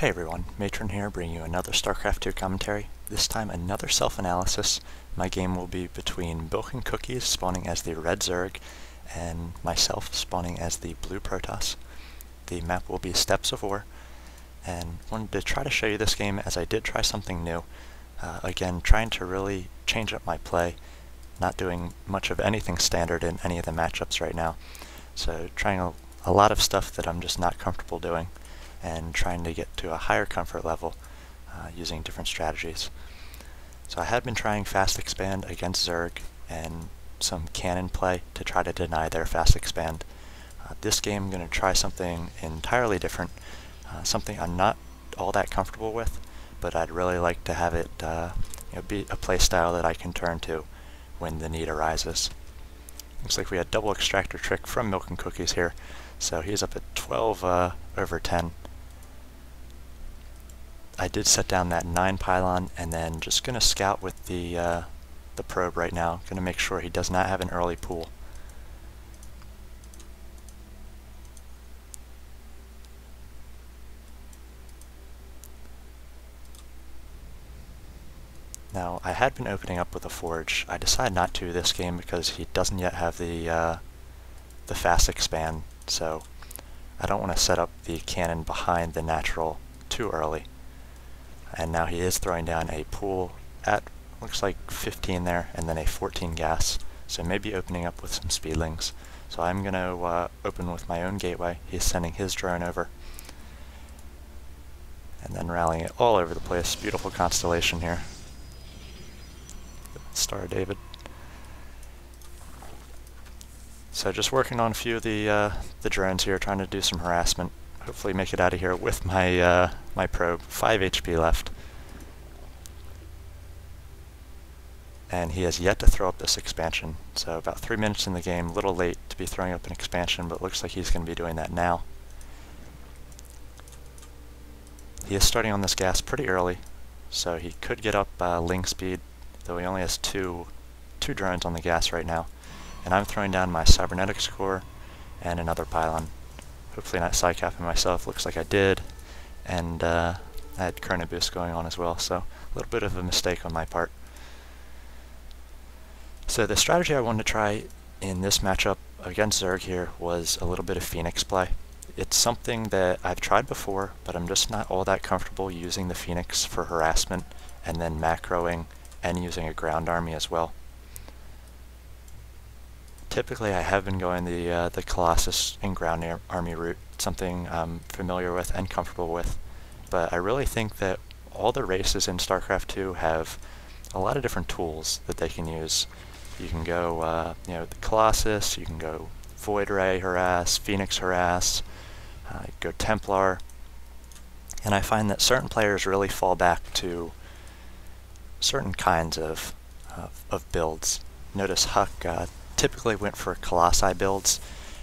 Hey everyone, Matron here, bringing you another StarCraft 2 commentary. This time another self-analysis. My game will be between MilknKookies spawning as the red Zerg and myself spawning as the blue Protoss. The map will be Steppes of War, and wanted to try to show you this game as I did try something new. Again, trying to really change up my play, not doing much of anything standard in any of the matchups right now. So trying a lot of stuff that I'm just not comfortable doing, and trying to get to a higher comfort level using different strategies. So I had been trying fast expand against Zerg and some cannon play to try to deny their fast expand. This game I'm going to try something entirely different, something I'm not all that comfortable with, but I'd really like to have it be a play style that I can turn to when the need arises. Looks like we had double extractor trick from MilknKookies here, so he's up at 12 over 10. I did set down that 9 pylon, and then just going to scout with the probe right now. Going to make sure he does not have an early pool. Now, I had been opening up with a forge. I decided not to this game because he doesn't yet have the fast expand, so I don't want to set up the cannon behind the natural too early. And now he is throwing down a pool at, looks like 15 there, and then a 14 gas. So maybe opening up with some speedlings. So I'm going to open with my own gateway. He's sending his drone over. And then rallying it all over the place. Beautiful constellation here. Star David. So just working on a few of the drones here, trying to do some harassment. Hopefully make it out of here with my my probe. 5 HP left. And he has yet to throw up this expansion. So about 3 minutes in the game, a little late to be throwing up an expansion, but it looks like he's going to be doing that now. He is starting on this gas pretty early, so he could get up ling speed, though he only has two drones on the gas right now. And I'm throwing down my cybernetics core and another pylon. Hopefully not side-capping myself, looks like I did, and I had chrono boost going on as well, so a little bit of a mistake on my part. So the strategy I wanted to try in this matchup against Zerg here was a little bit of Phoenix play. It's something that I've tried before, but I'm just not all that comfortable using the Phoenix for harassment and then macroing and using a ground army as well. Typically I have been going the Colossus and ground army route, something I'm familiar with and comfortable with, but I really think that all the races in StarCraft 2 have a lot of different tools that they can use. You can go the Colossus, you can go Void Ray harass, Phoenix harass, go Templar, and I find that certain players really fall back to certain kinds of builds. Notice Huck typically went for Colossi builds.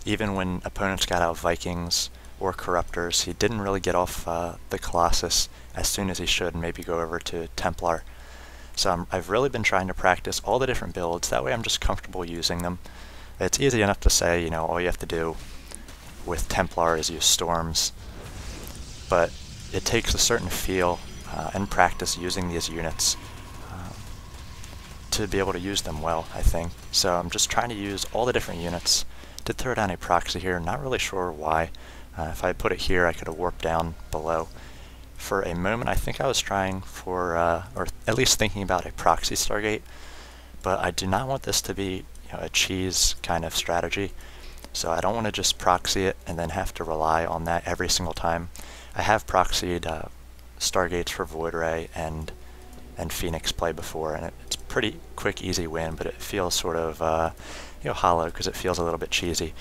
Even when opponents got out Vikings or Corruptors, he didn't really get off the Colossus as soon as he should and maybe go over to Templar. So I've really been trying to practice all the different builds, that way I'm just comfortable using them. It's easy enough to say, you know, all you have to do with Templar is use storms, but it takes a certain feel and practice using these units to be able to use them well, I think. So I'm just trying to use all the different units. Did throw down a proxy here, not really sure why. If I put it here I could have warped down below. For a moment I think I was trying for, or at least thinking about a proxy Stargate, but I do not want this to be a cheese kind of strategy. So I don't want to just proxy it and then have to rely on that every single time. I have proxied Stargates for Void Ray and Phoenix play before, and it's pretty quick, easy win, but it feels sort of hollow because it feels a little bit cheesy.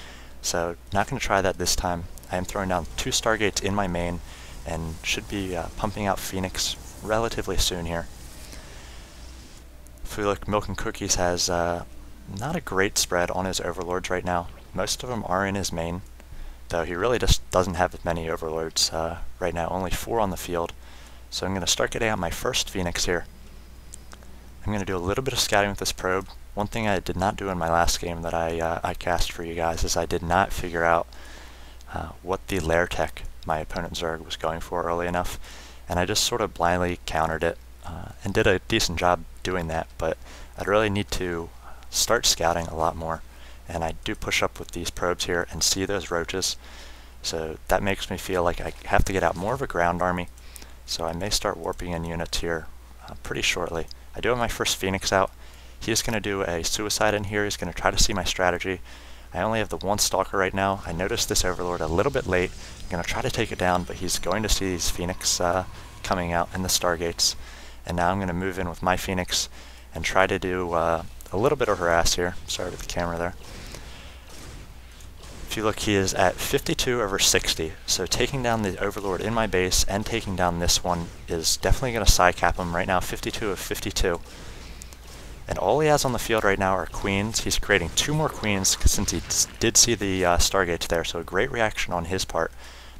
So not going to try that this time. I am throwing down 2 Stargates in my main and should be pumping out Phoenix relatively soon here. If we look, MilknKookies has not a great spread on his overlords right now. Most of them are in his main, though he really just doesn't have as many overlords right now, only 4 on the field. So I'm going to start getting out my first Phoenix here. I'm going to do a little bit of scouting with this probe. One thing I did not do in my last game that I cast for you guys is I did not figure out what the lair tech my opponent Zerg was going for early enough, and I just sort of blindly countered it and did a decent job doing that, but I'd really need to start scouting a lot more, and I do push up with these probes here and see those roaches, so that makes me feel like I have to get out more of a ground army, so I may start warping in units here pretty shortly. I do have my first Phoenix out. He's going to do a suicide in here. He's going to try to see my strategy. I only have the one Stalker right now. I noticed this Overlord a little bit late. I'm going to try to take it down, but he's going to see these Phoenix coming out in the Stargates. And now I'm going to move in with my Phoenix and try to do a little bit of harass here. Sorry with the camera there. If you look, he is at 52 over 60. So taking down the Overlord in my base and taking down this one is definitely going to side-cap him right now, 52 of 52. And all he has on the field right now are queens. He's creating 2 more queens since he did see the Stargates there, so a great reaction on his part.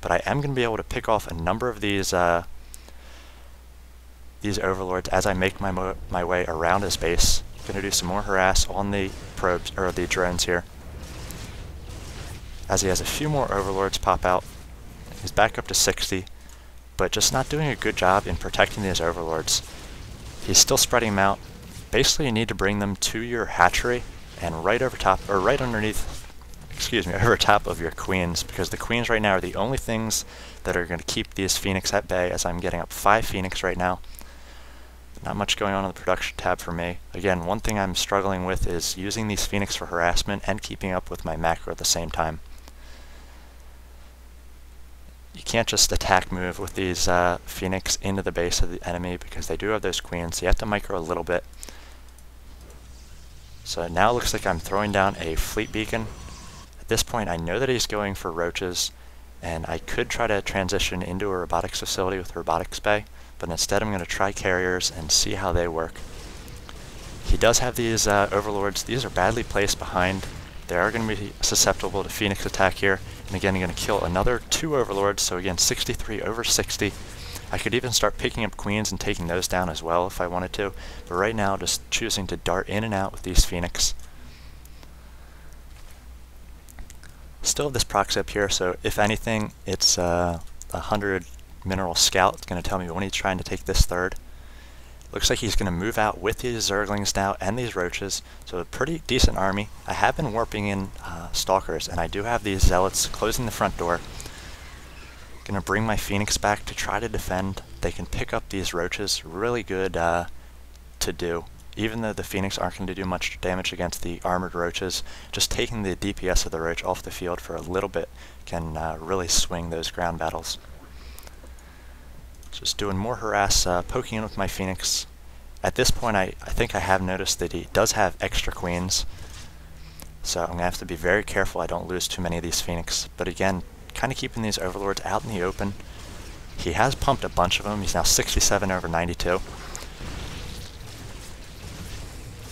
But I am going to be able to pick off a number of these Overlords as I make my way around his base. Going to do some more harass on the probes, or the drones here. As he has a few more Overlords pop out. He's back up to 60, but just not doing a good job in protecting these Overlords. He's still spreading them out. Basically, you need to bring them to your hatchery and right over top, or right underneath, excuse me, over top of your queens, because the queens right now are the only things that are going to keep these Phoenix at bay, as I'm getting up 5 Phoenix right now. Not much going on the production tab for me. Again, one thing I'm struggling with is using these Phoenix for harassment and keeping up with my macro at the same time. You can't just attack move with these Phoenix into the base of the enemy because they do have those queens, so you have to micro a little bit. So now it looks like I'm throwing down a fleet beacon. At this point I know that he's going for roaches, and I could try to transition into a robotics facility with robotics bay, but instead I'm going to try carriers and see how they work. He does have these Overlords. These are badly placed behind. They are going to be susceptible to Phoenix attack here, and again you're going to kill another 2 Overlords, so again 63 over 60. I could even start picking up queens and taking those down as well if I wanted to, but right now just choosing to dart in and out with these Phoenix. Still have this proxy up here, so if anything it's 100 mineral scout. It's going to tell me when he's trying to take this third. Looks like he's going to move out with his Zerglings now and these roaches, so a pretty decent army. I have been warping in Stalkers, and I do have these Zealots closing the front door. Gonna bring my Phoenix back to try to defend. They can pick up these roaches, really good to do. Even though the Phoenix aren't going to do much damage against the armored roaches, just taking the DPS of the roach off the field for a little bit can really swing those ground battles. Just doing more harass, poking in with my Phoenix. At this point I think I have noticed that he does have extra queens, so I'm going to have to be very careful I don't lose too many of these Phoenix. But again, kind of keeping these Overlords out in the open. He has pumped a bunch of them. He's now 67 over 92.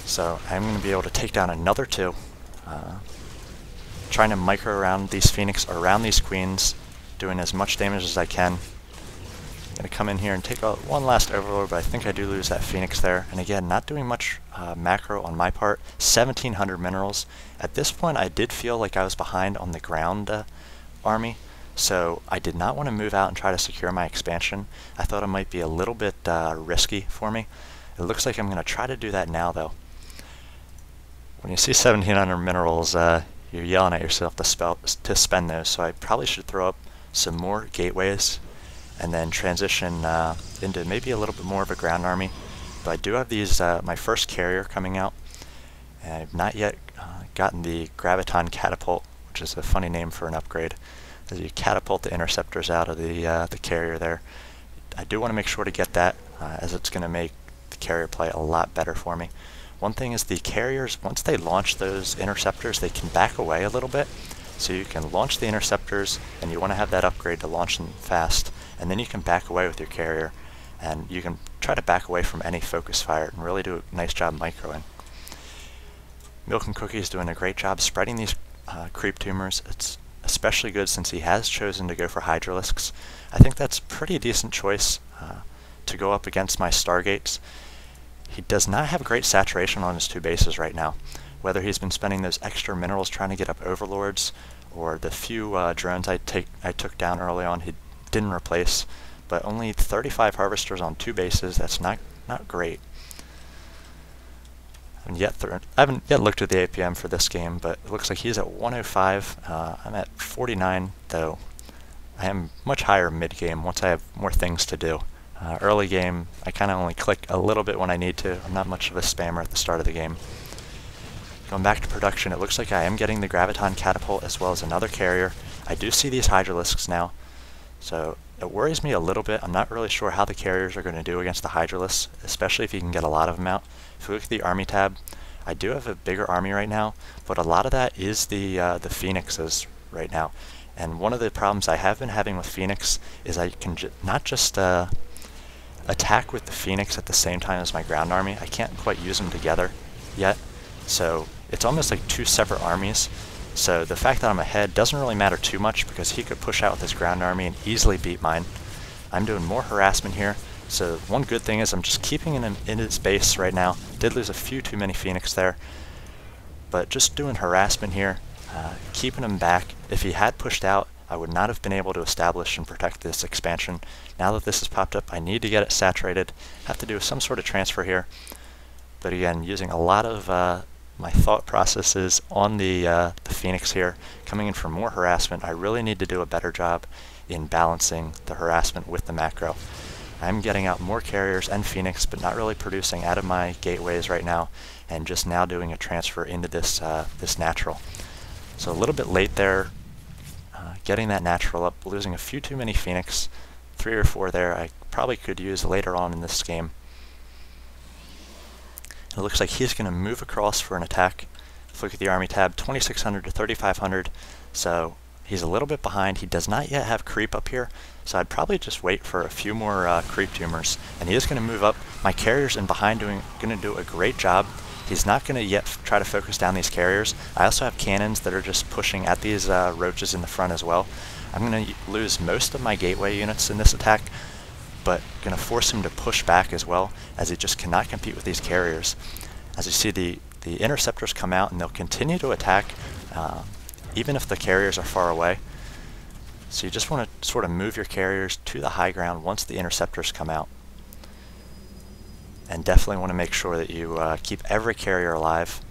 So I'm going to be able to take down another 2. Trying to micro around these Phoenix, around these queens, doing as much damage as I can. I'm going to come in here and take out one last Overlord, but I think I do lose that Phoenix there. And again, not doing much macro on my part. 1,700 minerals. At this point I did feel like I was behind on the ground army, so I did not want to move out and try to secure my expansion. I thought it might be a little bit risky for me. It looks like I'm going to try to do that now though. When you see 1,700 minerals, you're yelling at yourself to spend those, so I probably should throw up some more gateways and then transition into maybe a little bit more of a ground army. But I do have these my first carrier coming out, and I've not yet gotten the Graviton Catapult, which is a funny name for an upgrade, as you catapult the interceptors out of the carrier there. I do want to make sure to get that, as it's going to make the carrier play a lot better for me. One thing is the carriers, once they launch those interceptors, they can back away a little bit. So you can launch the interceptors, and you want to have that upgrade to launch them fast, and then you can back away with your carrier, and you can try to back away from any focus fire and really do a nice job microing. MilknKookies is doing a great job spreading these creep tumors. It's especially good since he has chosen to go for Hydralisks. I think that's a pretty decent choice to go up against my Stargates. He does not have great saturation on his 2 bases right now. Whether he's been spending those extra minerals trying to get up Overlords, or the few drones I took down early on, he didn't replace, but only 35 harvesters on 2 bases. That's not great. I haven't yet looked at the APM for this game, but it looks like he's at 105. I'm at 49, though I am much higher mid-game once I have more things to do. Early game, I kind of only click a little bit when I need to. I'm not much of a spammer at the start of the game. Going back to production, it looks like I am getting the Graviton Catapult as well as another carrier. I do see these Hydralisks now, so it worries me a little bit. I'm not really sure how the carriers are going to do against the Hydralisks, especially if you can get a lot of them out. If we look at the army tab, I do have a bigger army right now, but a lot of that is the Phoenixes right now. And one of the problems I have been having with Phoenix is I can not just attack with the Phoenix at the same time as my ground army. I can't quite use them together yet, so it's almost like 2 separate armies. So the fact that I'm ahead doesn't really matter too much because he could push out with his ground army and easily beat mine. I'm doing more harassment here, so one good thing is I'm just keeping him in his base right now. Did lose a few too many Phoenix there, but just doing harassment here, keeping him back. If he had pushed out, I would not have been able to establish and protect this expansion. Now that this has popped up, I need to get it saturated. Have to do some sort of transfer here. But again, using a lot of my thought processes on the Phoenix here, coming in for more harassment. I really need to do a better job in balancing the harassment with the macro. I'm getting out more carriers and Phoenix, but not really producing out of my gateways right now, and just now doing a transfer into this this natural. So a little bit late there, getting that natural up, losing a few too many Phoenix, 3 or 4 there. I probably could use later on in this game. It looks like he's going to move across for an attack. If we look at the army tab, 2600 to 3500, so he's a little bit behind. He does not yet have creep up here, so I'd probably just wait for a few more creep tumors. And he is going to move up. My carrier's in behind going to do a great job. He's not going to yet try to focus down these carriers. I also have cannons that are just pushing at these roaches in the front as well. I'm going to lose most of my gateway units in this attack, but going to force him to push back as well, as he just cannot compete with these carriers. As you see, the interceptors come out and they'll continue to attack even if the carriers are far away. So you just want to sort of move your carriers to the high ground once the interceptors come out. And definitely want to make sure that you keep every carrier alive.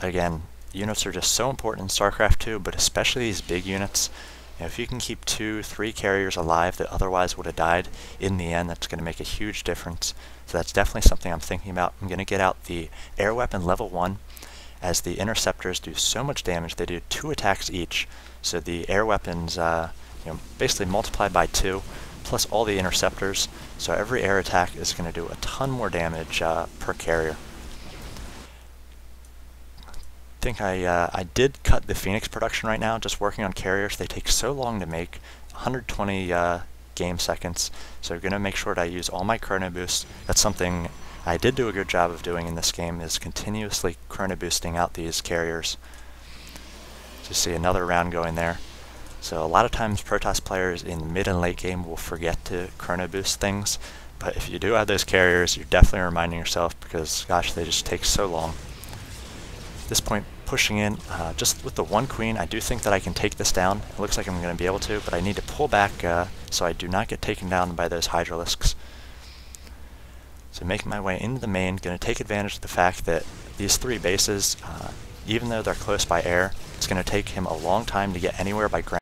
Again, units are just so important in StarCraft 2, but especially these big units. You know, if you can keep 2, 3 carriers alive that otherwise would have died, in the end, that's going to make a huge difference. So that's definitely something I'm thinking about. I'm going to get out the air weapon level 1, as the interceptors do so much damage. They do 2 attacks each, so the air weapons basically multiplied by 2, plus all the interceptors, so every air attack is going to do a ton more damage per carrier. I think I did cut the Phoenix production right now, just working on carriers. They take so long to make, 120 game seconds, so I'm going to make sure that I use all my chrono boosts. That's something I did do a good job of doing in this game, is continuously chrono boosting out these carriers. So you see another round going there. So a lot of times Protoss players in mid and late game will forget to chrono boost things, but if you do have those carriers, you're definitely reminding yourself, because gosh, they just take so long. At this point, pushing in, just with the 1 queen, I do think that I can take this down. It looks like I'm going to be able to, but I need to pull back so I do not get taken down by those Hydralisks. So making my way into the main, going to take advantage of the fact that these 3 bases, even though they're close by air, it's going to take him a long time to get anywhere by ground.